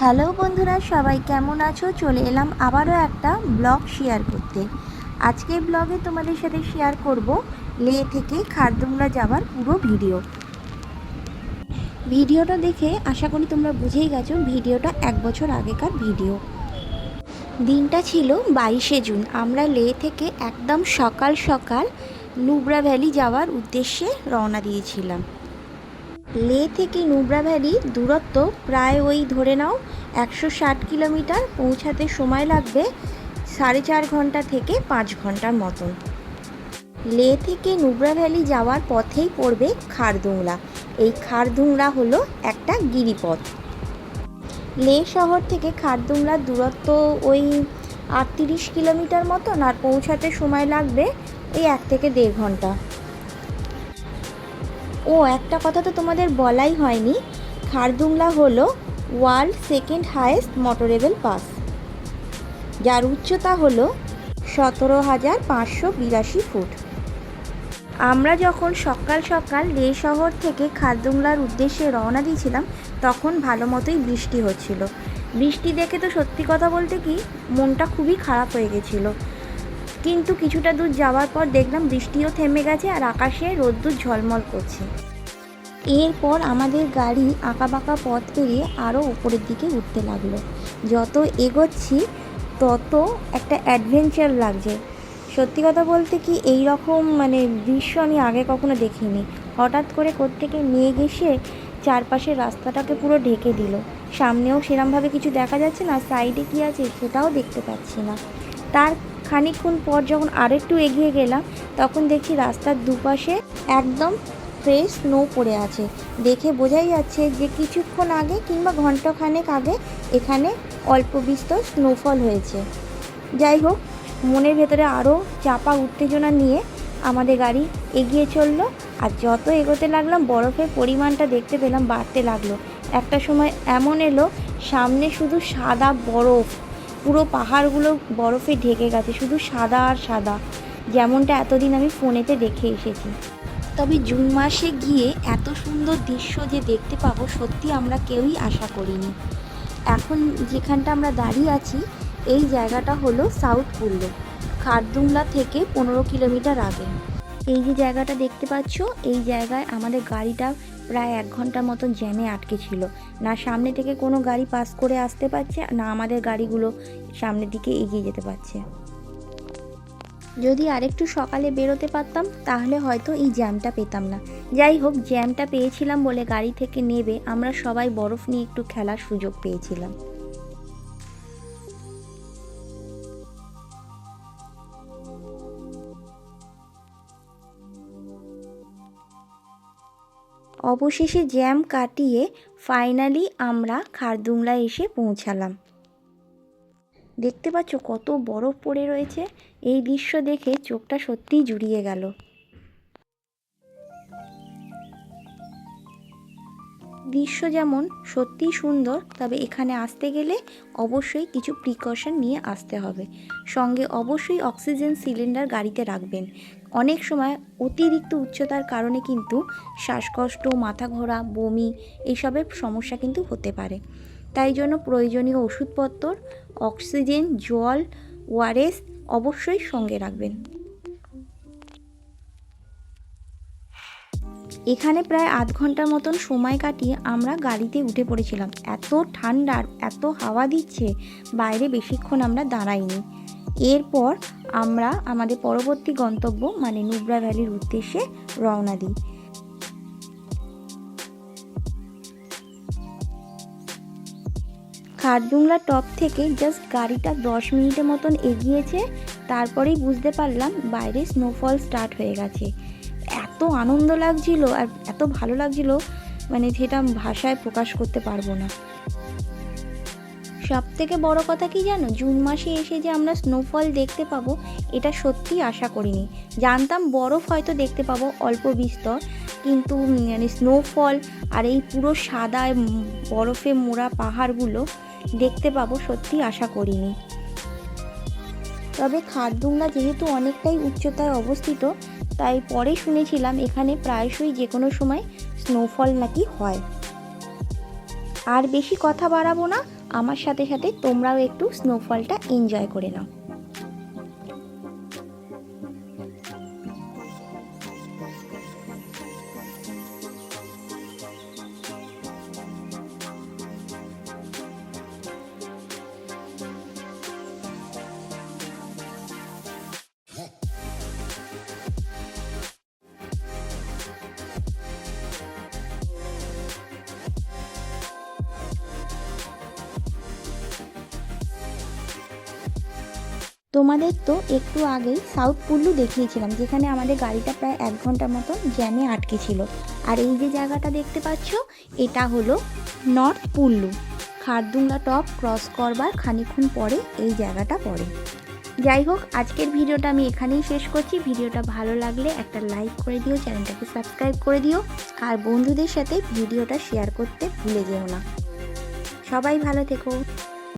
Hello বন্ধুরা, সবাই কেমন আছো? চলে এলাম আবারও একটা ব্লগ শেয়ার করতে। আজকের ব্লগে তোমাদের সাথে শেয়ার করব লে থেকে খারদুংলা যাওয়ার পুরো ভিডিওটা দেখে আশা করি তোমরা বুঝেই গেছো ভিডিওটা 1 বছর আগেকার ভিডিও। দিনটা ছিল 22শে জুন। আমরা লে থেকে একদম সকাল সকাল নুব্রা ভ্যালি যাওয়ার উদ্দেশ্যে রওনা দিয়েছিলাম। লে থেকে নুব্রা ভ্যালি দূরত্ব প্রায় ওই ধরে নাও 160 কিলোমিটার। পৌঁছাতে সময় লাগবে 4.5 ঘন্টা থেকে 5 ঘন্টার মতন। লে থেকে নুব্রা ভ্যালি যাওয়ার পথেই পড়বে খারদুংলা। এই খারদুংলা হলো একটা গিরিপথ। লে শহর থেকে খারদুংলার দূরত্ব ওই 38 কিলোমিটার মতন, আর পৌঁছাতে সময় লাগবে ওই 1 থেকে 1.5 ঘন্টা। ও একটা কথা তো তোমাদের বলাই হয়নি, খারদুংলা হলো world second highest motorable pass, যার উচ্চতা হলো 17,582 ফুট। আমরা যখন সকাল সকাল লে শহর থেকে খারদুংলার উদ্দেশ্যে রওনা দিয়েছিলাম তখন ভালো মতোই বৃষ্টি হচ্ছিল। বৃষ্টি দেখে তো সত্যি কথা বলতে কি মনটা খুবই খারাপ হয়ে গেছিলো, কিন্তু কিছুটা দূর যাওয়ার পর দেখলাম বৃষ্টিও থেমে গেছে আর আকাশে রোদ্দুর ঝলমল করছে। এরপর আমাদের গাড়ি আঁকাবাঁকা পথ পেরিয়ে আরও উপরের দিকে উঠতে লাগলো। যত এগোচ্ছি তত একটা অ্যাডভেঞ্চার লাগছে। সত্যি কথা বলতে কি এই রকম দৃশ্য আমি আগে কখনো দেখিনি। হঠাৎ করে কোত্থেকে মেঘ এসে চারপাশের রাস্তাটাকে পুরো ঢেকে দিল। সামনেও সেরমভাবে কিছু দেখা যাচ্ছে না, সাইডে কী আছে সেটাও দেখতে পাচ্ছি না। তার খানিকক্ষণ পর যখন আরেকটু এগিয়ে গেলাম তখন দেখছি রাস্তার দুপাশে একদম ফ্রেশ স্নো পড়ে আছে। দেখে বোঝাই যাচ্ছে যে কিছুক্ষণ আগে কিংবা ঘন্টাখানেক আগে এখানে অল্প বিস্তর স্নোফল হয়েছে। যাই হোক, মনের ভেতরে আরও চাপা উত্তেজনা নিয়ে আমাদের গাড়ি এগিয়ে চললো। আর যত এগোতে লাগলাম বরফের পরিমাণটা দেখতে পেলাম বাড়তে লাগলো। একটা সময় এমন এলো সামনে শুধু সাদা বরফ, পুরো পাহাড়গুলো বরফে ঢেকে গেছে, শুধু সাদা আর সাদা, যেমনটা এতদিন আমি ফোনেতে দেখে এসেছি। তবে জুন মাসে গিয়ে এত সুন্দর দৃশ্য যে দেখতে পাবো সত্যি আমরা কেউই আশা করিনি। এখন যেখানটা আমরা দাঁড়িয়ে আছি এই জায়গাটা হলো সাউথ কুল্লু, খারদুংলা থেকে 15 কিলোমিটার আগে। এই যে জায়গাটা দেখতে পাচ্ছ, এই জায়গায় আমাদের গাড়িটা প্রায় 1 ঘন্টার মতন জ্যামে আটকে ছিল। না সামনে থেকে কোনো গাড়ি পাস করে আসতে পারছে, না আমাদের গাড়িগুলো সামনের দিকে এগিয়ে যেতে পারছে। যদি আরেকটু সকালে বেরোতে পারতাম তাহলে হয়তো এই জ্যামটা পেতাম না। যাই হোক, জ্যামটা পেয়েছিলাম বলে গাড়ি থেকে নেমে আমরা সবাই বরফ নিয়ে একটু খেলার সুযোগ পেয়েছিলাম। অবশেষে জ্যাম কাটিয়ে ফাইনালি আমরা খারদুংলা এসে পৌঁছালাম। দেখতে পাচ্ছ কত বরফ পড়ে রয়েছে। এই দৃশ্য দেখে চোখটা সত্যিই জুড়িয়ে গেল। দৃশ্য যেমন সত্যিই সুন্দর, তবে এখানে আসতে গেলে অবশ্যই কিছু প্রিকশন নিয়ে আসতে হবে। সঙ্গে অবশ্যই অক্সিজেন সিলিন্ডার গাড়িতে রাখবেন। অনেক সময় অতিরিক্ত উচ্চতার কারণে কিন্তু শ্বাসকষ্ট, মাথা ঘোরা, বমি এইসবের সমস্যা কিন্তু হতে পারে। তাই জন্য প্রয়োজনীয় ওষুধপত্র, অক্সিজেন, জল, ওআরএস অবশ্যই সঙ্গে রাখবেন। এখানে প্রায় আধ ঘন্টার মতন সময় কাটিয়ে আমরা গাড়িতে উঠে পড়েছিলাম। এত ঠান্ডা, এত হাওয়া দিচ্ছে, বাইরে বেশিক্ষণ আমরা দাঁড়াইনি। এরপর আমরা আমাদের পরবর্তী গন্তব্য নুব্রা ভ্যালির উদ্দেশ্যে রওনা দিই। খারদুংলা টপ থেকে জাস্ট গাড়িটা 10 মিনিটের মতন এগিয়েছে, তারপরেই বুঝতে পারলাম বাইরে স্নোফল স্টার্ট হয়ে গেছে। এত আনন্দ লাগছিল আর এত ভালো লাগছিল যেটা ভাষায় প্রকাশ করতে পারবো না। সব থেকে বড় কথা কি জানো, জুন মাসে এসে যে আমরা স্নোফল দেখতে পাবো এটা সত্যিই আশা করিনি। জানতাম বরফ হয়তো দেখতে পাবো অল্প বিস্তর, কিন্তু স্নোফল আর এই পুরো সাদা বরফে মোড়া পাহাড়গুলো দেখতে পাবো সত্যিই আশা করিনি। তবে খারদুংলা যেহেতু অনেকটাই উচ্চতায় অবস্থিত, তাই পরে শুনেছিলাম এখানে প্রায়শই যে কোনো সময় স্নোফল নাকি হয়। আর বেশি কথা বাড়াবো না, আমার সাথে সাথে তোমরাও একটু স্নোফলটা এনজয় করে নাও। তোমাদের তো একটু আগেই সাউথ কুল্লু দেখিয়েছিলাম, যেখানে আমাদের গাড়িটা প্রায় 1 ঘন্টার মতো জ্যামে আটকে ছিল। আর এই যে জায়গাটা দেখতে পাচ্ছ, এটা হলো নর্থ কুল্লু। খারদুংলা টপ ক্রস করবার খানিকক্ষণ পরে এই জায়গাটা পড়ে। যাই হোক, আজকের ভিডিওটা আমি এখানেই শেষ করছি। ভিডিওটা ভালো লাগলে একটা লাইক করে দিও, চ্যানেলটাকে সাবস্ক্রাইব করে দিও, আর বন্ধুদের সাথে ভিডিওটা শেয়ার করতে ভুলে যেও না। সবাই ভালো থেকো।